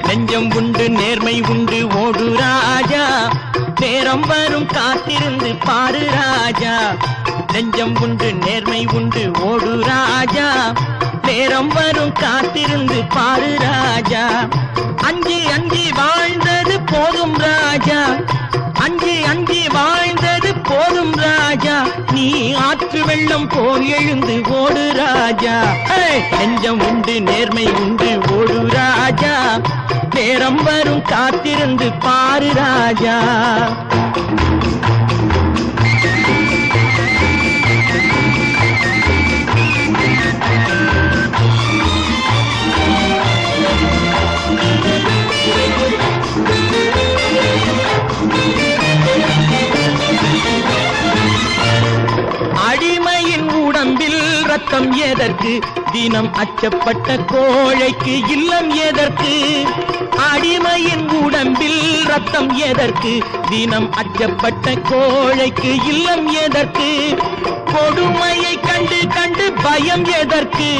நெஞ்சம் உண்டு நேர்மை உண்டு ஓடு ராஜா, நேரம் வரும் காத்திருந்து பாரு ராஜா. நெஞ்சம் உண்டு நேர்மை உண்டு ஓடு ராஜா, நேரம் வரும் காத்திருந்து பாரு ராஜா. அஞ்சி அஞ்சி வாழ்ந்தது போதும் ராஜா, அஞ்சி அஞ்சி வாழ்ந்தது போதும் ராஜா. நீ ஆற்று வெள்ளம் போல் எழுந்து ஓடு ராஜா. நெஞ்சம் உண்டு நேர்மை உண்டு ஓடு ராஜா, நேரம் வரும் காத்திருந்து பாரு ராஜா. அடிமையின் உடம்பில் ரத்தம் எதற்கு, தினம் அச்சப்பட்ட கோழைக்கு இல்லம் எதற்கு. அடிமையின் உடம்பில் ரத்தம் எதற்கு, தினம் அச்சப்பட்ட கோழைக்கு இல்லம் எதற்கு. கொடுமையை கண்டு கண்டு பயம் எதற்கு,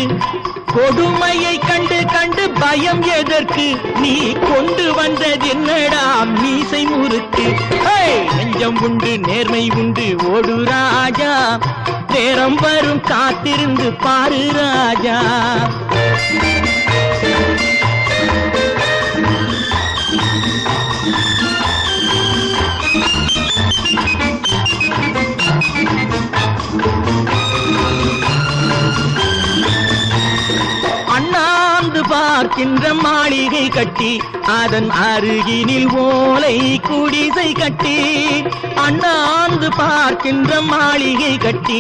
கொடுமையை கண்டு கண்டு பயம் எதற்கு. நீ கொண்டு வந்தது என்னடா மீசை முறுக்கு. நெஞ்சம் உண்டு நேர்மை உண்டு ஓடு ராஜா, நேரம் வரும் காத்திருந்து பாரு ராஜா. அண்ணாந்து பார்க்கின்ற மாளிகை கட்டி, அதன் அருகினில் ஓலை குடிசை கட்டி. அண்ணாந்து பார்க்கின்ற மாளிகை கட்டி,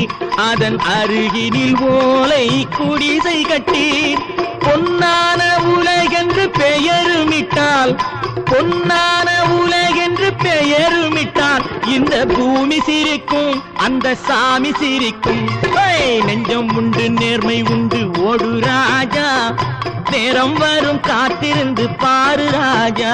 அதன் அருகினில் ஓலை குடிசை கட்டி. பொன்னான உலகென்று பெயருமிட்டால், பொன்னான உலகென்று பெயருமிட்டால் இந்த பூமி சிரிக்கும், அந்த சாமி சிரிக்கும். நெஞ்சம் உண்டு நேர்மை உண்டு ஓடு ராஜா, நேரம் வரும் காத்திருந்து பாரு ராஜா.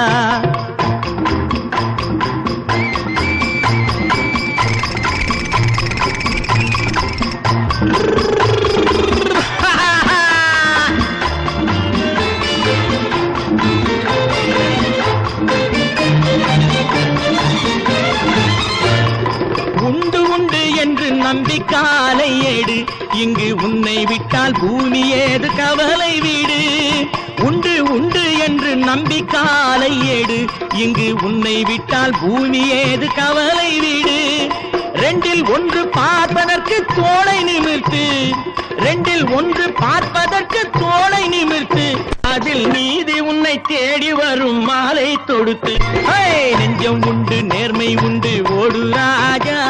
உண்டு உண்டு என்று நம்பி காலை ஏடு, இங்கு உன்னை விட்டால் பூமி ஏது கவலை வீடு. உண்டு உண்டு என்று நம்பி காலை ஏடு, இங்கு உன்னை விட்டால் பூமி ஏது கவலை வீடு. ரெண்டில் ஒன்று பார்ப்பதற்கு தோளை நிமிர்த்து, ரெண்டில் ஒன்று பார்ப்பதற்கு தோளை நிமிர்த்து. அதில் நீதி உன்னை தேடி வரும் மாலை தொடுத்து. நெஞ்சம் உண்டு நேர்மை உண்டு ஓடு ராஜா,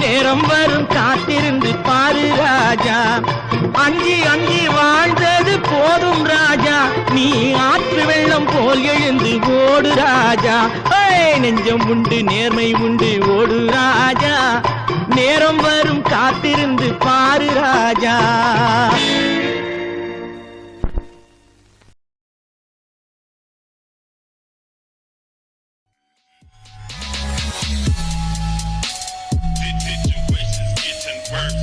நேரம் வரும் காத்திருந்து பாரு ராஜா. அஞ்சி அஞ்சி வாழ்ந்தது போதும் ராஜா, நீ ஆற்று வெள்ளம் போல் எழுந்து ஓடு ராஜா. நெஞ்சம் உண்டு நேர்மை உண்டு ஓடு ராஜா, நேரம் வரும் காத்திருந்து பாரு ராஜா. Situations getting worse.